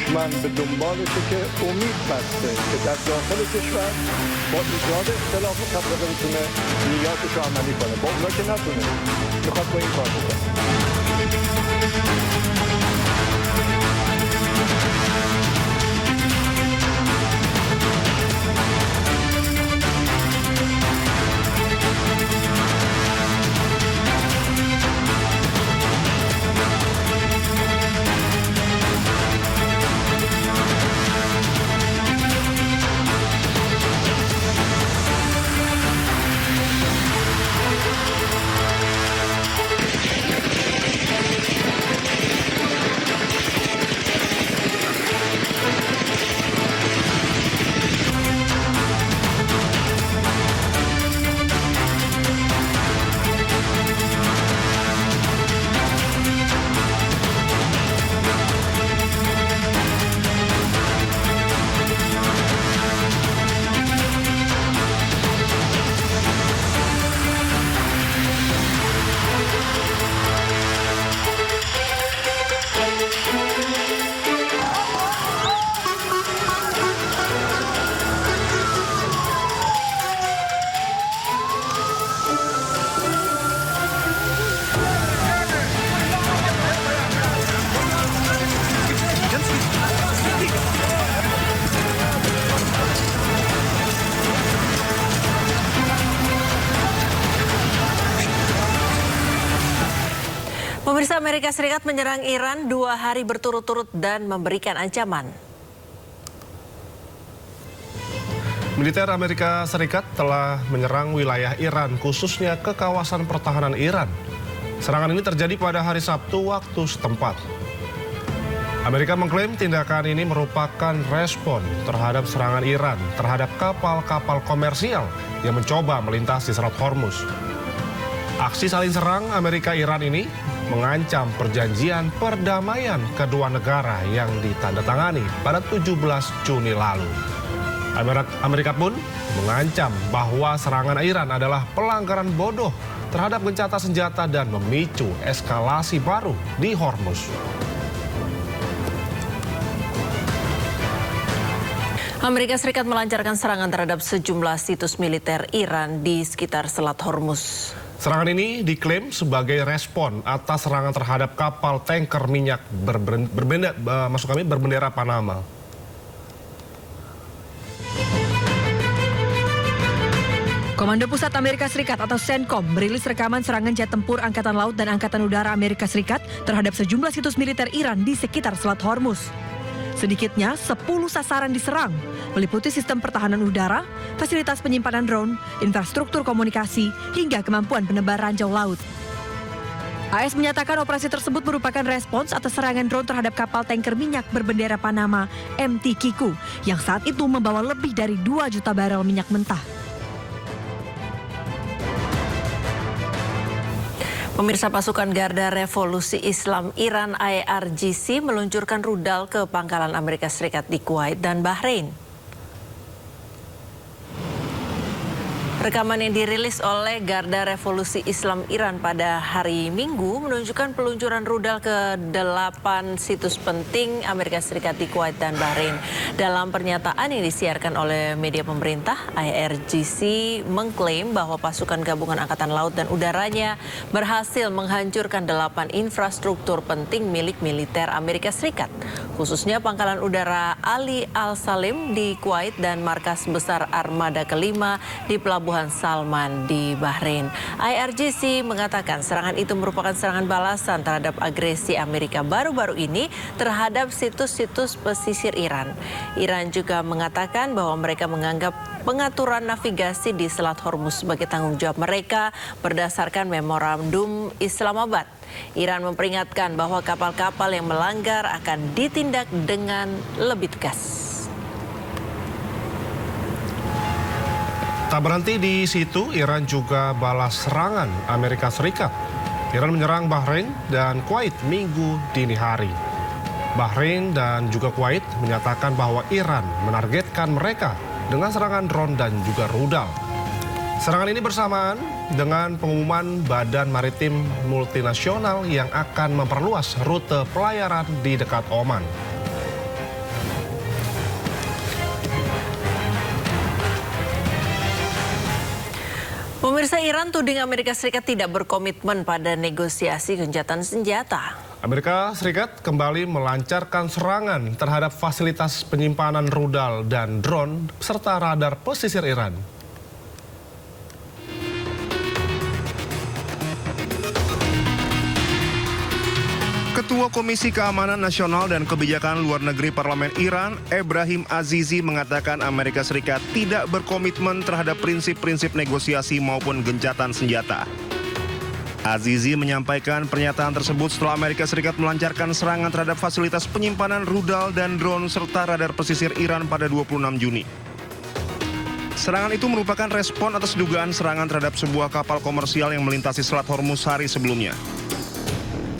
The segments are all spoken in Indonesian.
دشمن به دنبالشه که امید بسته که در داخل کشور با ایجاد اختلاف و تفرقه بتونه نیاتش رو عملی کنه. با اونا که نتونه میخواد با این کار بکنه. Pemirsa, Amerika Serikat menyerang Iran 2 hari berturut-turut dan memberikan ancaman. Militer Amerika Serikat telah menyerang wilayah Iran, khususnya ke kawasan pertahanan Iran. Serangan ini terjadi pada hari Sabtu waktu setempat. Amerika mengklaim tindakan ini merupakan respon terhadap serangan Iran terhadap kapal-kapal komersial yang mencoba melintasi Selat Hormuz. Aksi saling serang Amerika-Iran ini mengancam perjanjian perdamaian kedua negara yang ditandatangani pada 17 Juni lalu. Amerika pun mengancam bahwa serangan Iran adalah pelanggaran bodoh terhadap gencatan senjata dan memicu eskalasi baru di Hormuz. Amerika Serikat melancarkan serangan terhadap sejumlah situs militer Iran di sekitar Selat Hormuz. Serangan ini diklaim sebagai respon atas serangan terhadap kapal tanker minyak berbendera Panama. Komando Pusat Amerika Serikat atau CENTCOM merilis rekaman serangan jet tempur Angkatan Laut dan Angkatan Udara Amerika Serikat terhadap sejumlah situs militer Iran di sekitar Selat Hormuz. Sedikitnya 10 sasaran diserang, meliputi sistem pertahanan udara, fasilitas penyimpanan drone, infrastruktur komunikasi, hingga kemampuan penebar ranjau laut. AS menyatakan operasi tersebut merupakan respons atas serangan drone terhadap kapal tanker minyak berbendera Panama MT Kiku yang saat itu membawa lebih dari 2 juta barel minyak mentah. Pemirsa, pasukan Garda Revolusi Islam Iran IRGC meluncurkan rudal ke pangkalan Amerika Serikat di Kuwait dan Bahrain. Rekaman yang dirilis oleh Garda Revolusi Islam Iran pada hari Minggu menunjukkan peluncuran rudal ke 8 situs penting Amerika Serikat di Kuwait dan Bahrain. Dalam pernyataan yang disiarkan oleh media pemerintah, IRGC mengklaim bahwa pasukan gabungan Angkatan Laut dan Udaranya berhasil menghancurkan 8 infrastruktur penting milik militer Amerika Serikat, khususnya pangkalan udara Ali Al-Salim di Kuwait dan markas besar Armada kelima di Pelabuhan Salman di Bahrain. IRGC mengatakan serangan itu merupakan serangan balasan terhadap agresi Amerika baru-baru ini terhadap situs-situs pesisir Iran. Iran juga mengatakan bahwa mereka menganggap pengaturan navigasi di Selat Hormuz sebagai tanggung jawab mereka berdasarkan memorandum Islamabad. Iran memperingatkan bahwa kapal-kapal yang melanggar akan ditindak dengan lebih tegas. Tak berhenti di situ, Iran juga balas serangan Amerika Serikat. Iran menyerang Bahrain dan Kuwait Minggu dini hari. Bahrain dan juga Kuwait menyatakan bahwa Iran menargetkan mereka dengan serangan drone dan juga rudal. Serangan ini bersamaan dengan pengumuman Badan Maritim Multinasional yang akan memperluas rute pelayaran di dekat Oman. Pemirsa, Iran tuding Amerika Serikat tidak berkomitmen pada negosiasi gencatan senjata. Amerika Serikat kembali melancarkan serangan terhadap fasilitas penyimpanan rudal dan drone serta radar pesisir Iran. Ketua Komisi Keamanan Nasional dan Kebijakan Luar Negeri Parlemen Iran, Ebrahim Azizi, mengatakan Amerika Serikat tidak berkomitmen terhadap prinsip-prinsip negosiasi maupun gencatan senjata. Azizi menyampaikan pernyataan tersebut setelah Amerika Serikat melancarkan serangan terhadap fasilitas penyimpanan rudal dan drone serta radar pesisir Iran pada 26 Juni. Serangan itu merupakan respon atas dugaan serangan terhadap sebuah kapal komersial yang melintasi Selat Hormuz hari sebelumnya.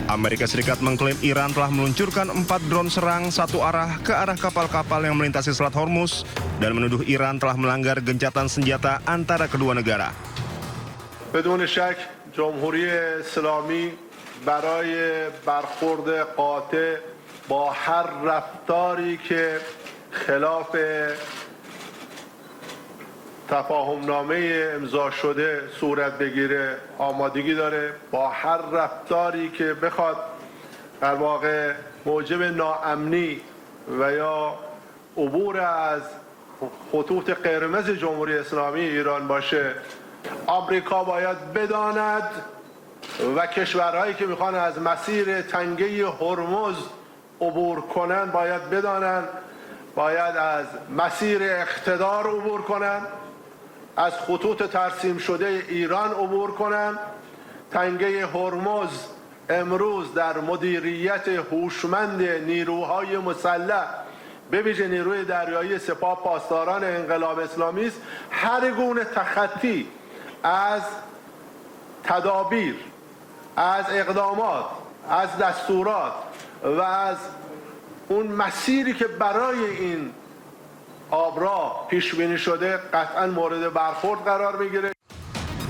Amerika Serikat mengklaim Iran telah meluncurkan 4 drone serang satu arah ke arah kapal-kapal yang melintasi Selat Hormuz dan menuduh Iran telah melanggar gencatan senjata antara kedua negara. بدون شک جمهوری اسلامی برای برخورد قاطع با هر رفتاری که خلاف تفاهمنامه امضا شده صورت بگیره آمادگی داره با هر رفتاری که بخواد در واقع موجب ناامنی و یا عبور از خطوط قرمز جمهوری اسلامی ایران باشه آمریکا باید بداند و کشورهایی که میخوان از مسیر تنگه هرمز عبور کنن باید بدانند باید از مسیر اقتدار عبور کنن از خطوط ترسیم شده ایران عبور کنند. تنگه هرمز امروز در مدیریت هوشمند نیروهای مسلح به ویژه نیروی دریایی سپاه پاسداران انقلاب اسلامی است. هر گونه تخطی از تدابیر، از اقدامات، از دستورات و از اون مسیری که برای این آبراه پیش بینی شده قطعا مورد برخورد قرار میگیره.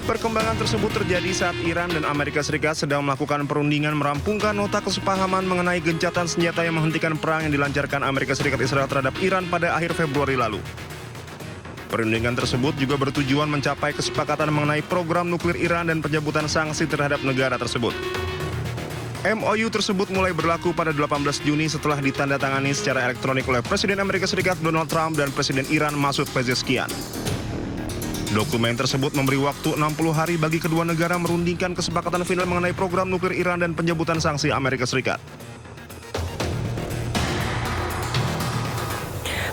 Perkembangan tersebut terjadi saat Iran dan Amerika Serikat sedang melakukan perundingan merampungkan nota kesepahaman mengenai gencatan senjata yang menghentikan perang yang dilancarkan Amerika Serikat Israel terhadap Iran pada akhir Februari lalu. Perundingan tersebut juga bertujuan mencapai kesepakatan mengenai program nuklir Iran dan pencabutan sanksi terhadap negara tersebut. MOU tersebut mulai berlaku pada 18 Juni setelah ditandatangani secara elektronik oleh Presiden Amerika Serikat Donald Trump dan Presiden Iran Masoud Pezeshkian. Dokumen tersebut memberi waktu 60 hari bagi kedua negara merundingkan kesepakatan final mengenai program nuklir Iran dan pencabutan sanksi Amerika Serikat.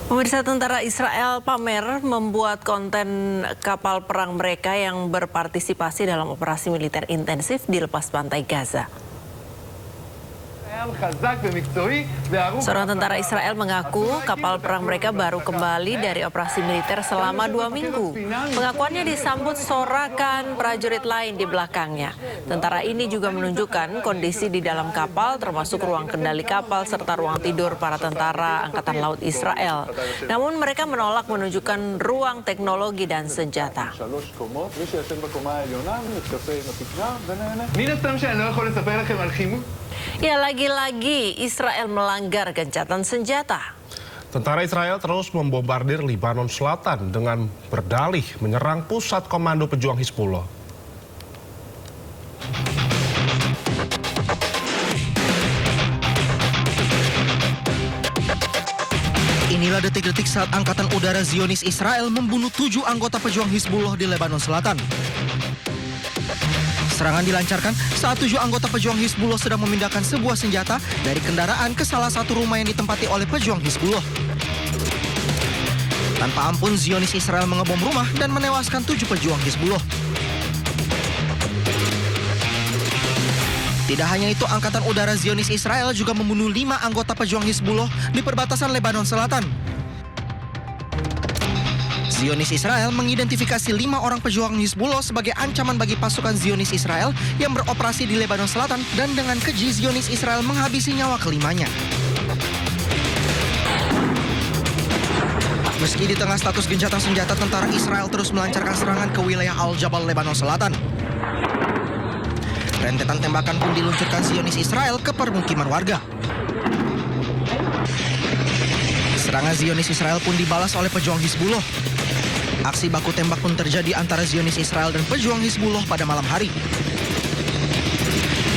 Pemirsa, tentara Israel pamer membuat konten kapal perang mereka yang berpartisipasi dalam operasi militer intensif di lepas pantai Gaza. Seorang tentara Israel mengaku kapal perang mereka baru kembali dari operasi militer selama 2 minggu. Pengakuannya disambut sorakan prajurit lain di belakangnya. Tentara ini juga menunjukkan kondisi di dalam kapal termasuk ruang kendali kapal serta ruang tidur para tentara Angkatan Laut Israel. Namun mereka menolak menunjukkan ruang teknologi dan senjata. Ya, lagi-lagi Israel melanggar gencatan senjata. Tentara Israel terus membombardir Lebanon Selatan dengan berdalih menyerang pusat komando pejuang Hizbullah. Inilah detik-detik saat Angkatan Udara Zionis Israel membunuh 7 anggota pejuang Hizbullah di Lebanon Selatan. Serangan dilancarkan saat 7 anggota pejuang Hizbullah sedang memindahkan sebuah senjata dari kendaraan ke salah satu rumah yang ditempati oleh pejuang Hizbullah. Tanpa ampun, Zionis Israel mengebom rumah dan menewaskan 7 pejuang Hizbullah. Tidak hanya itu, Angkatan Udara Zionis Israel juga membunuh 5 anggota pejuang Hizbullah di perbatasan Lebanon Selatan. Zionis Israel mengidentifikasi 5 orang pejuang Hizbullah sebagai ancaman bagi pasukan Zionis Israel yang beroperasi di Lebanon Selatan, dan dengan keji Zionis Israel menghabisi nyawa kelimanya. Meski di tengah status gencatan senjata, tentara Israel terus melancarkan serangan ke wilayah Al-Jabal, Lebanon Selatan. Rentetan tembakan pun diluncurkan Zionis Israel ke permukiman warga. Serangan Zionis Israel pun dibalas oleh pejuang Hizbullah. Aksi baku tembak pun terjadi antara Zionis Israel dan pejuang Hizbullah pada malam hari.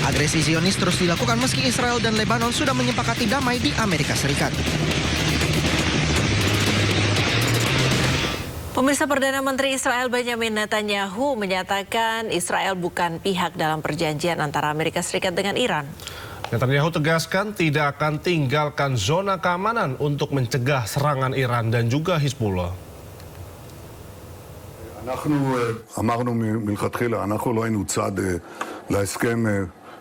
Agresi Zionis terus dilakukan meski Israel dan Lebanon sudah menyepakati damai di Amerika Serikat. Pemirsa, Perdana Menteri Israel Benjamin Netanyahu menyatakan Israel bukan pihak dalam perjanjian antara Amerika Serikat dengan Iran. Netanyahu tegaskan tidak akan tinggalkan zona keamanan untuk mencegah serangan Iran dan juga Hizbullah. אנחנו אמרנו מלכתחילה, אנחנו לא היינו צד להסכם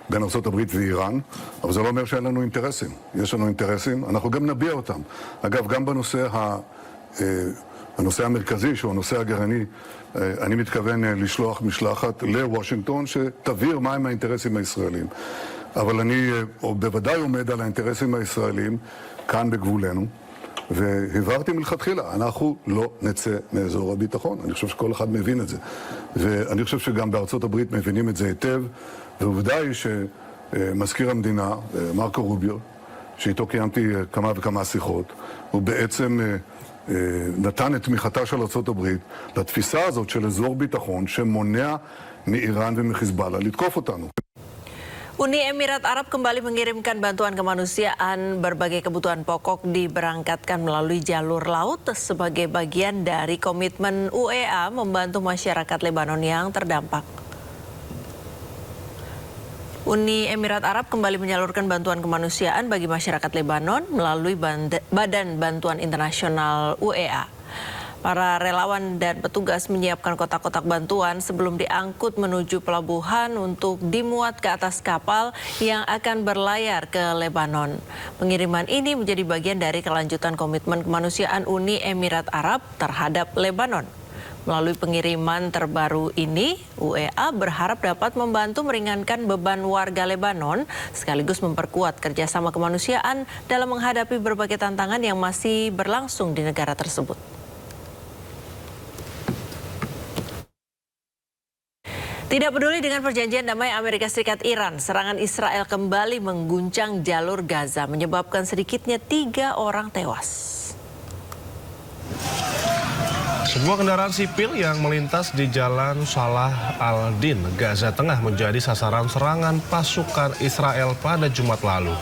בין ארצות הברית ואיראן, אבל זה לא אומר שאין לנו אינטרסים. יש לנו אינטרסים, אנחנו גם נביע אותם. אגב, גם הנושא המרכזי, שהוא הנושא הגרעיני, אני מתכוון לשלוח משלחת לוושינגטון שתבהיר מהם האינטרסים הישראלים. אבל אני בוודאי עומד על האינטרסים הישראלים כאן בגבולנו. והבהרתי מלכתחילה, אנחנו לא נצא מאזור הביטחון. אני חושב שכל אחד מבין את זה. ואני חושב שגם בארצות הברית מבינים את זה היטב. ועובדה היא שמזכיר המדינה, מרקו רוביו, שאיתו קיימתי כמה וכמה שיחות, הוא בעצם נתן את תמיכתה של ארצות הברית לתפיסה הזאת של אזור ביטחון שמונע מאיראן ומחיזבאללה לתקוף אותנו. Uni Emirat Arab kembali mengirimkan bantuan kemanusiaan. Berbagai kebutuhan pokok diberangkatkan melalui jalur laut sebagai bagian dari komitmen UEA membantu masyarakat Lebanon yang terdampak. Uni Emirat Arab kembali menyalurkan bantuan kemanusiaan bagi masyarakat Lebanon melalui Badan Bantuan Internasional UEA. Para relawan dan petugas menyiapkan kotak-kotak bantuan sebelum diangkut menuju pelabuhan untuk dimuat ke atas kapal yang akan berlayar ke Lebanon. Pengiriman ini menjadi bagian dari kelanjutan komitmen kemanusiaan Uni Emirat Arab terhadap Lebanon. Melalui pengiriman terbaru ini, UEA berharap dapat membantu meringankan beban warga Lebanon sekaligus memperkuat kerjasama kemanusiaan dalam menghadapi berbagai tantangan yang masih berlangsung di negara tersebut. Tidak peduli dengan perjanjian damai Amerika Serikat-Iran, serangan Israel kembali mengguncang jalur Gaza, menyebabkan sedikitnya 3 orang tewas. Sebuah kendaraan sipil yang melintas di Jalan Salah al-Din, Gaza Tengah menjadi sasaran serangan pasukan Israel pada Jumat lalu.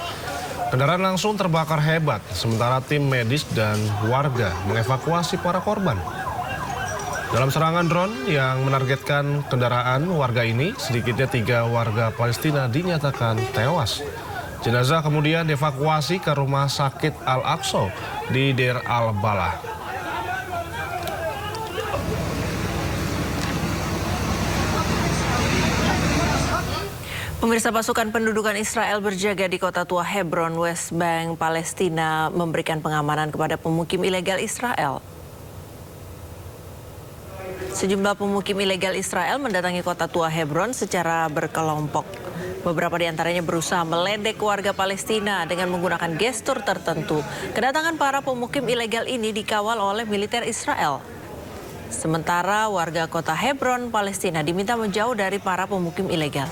Kendaraan langsung terbakar hebat, sementara tim medis dan warga mengevakuasi para korban. Dalam serangan drone yang menargetkan kendaraan warga ini, sedikitnya 3 warga Palestina dinyatakan tewas. Jenazah kemudian dievakuasi ke Rumah Sakit Al-Aqsa di Deir al-Balah. Pemirsa, pasukan pendudukan Israel berjaga di kota tua Hebron, West Bank, Palestina, memberikan pengamanan kepada pemukim ilegal Israel. Sejumlah pemukim ilegal Israel mendatangi kota tua Hebron secara berkelompok. Beberapa di antaranya berusaha meledek warga Palestina dengan menggunakan gestur tertentu. Kedatangan para pemukim ilegal ini dikawal oleh militer Israel. Sementara warga kota Hebron, Palestina diminta menjauh dari para pemukim ilegal.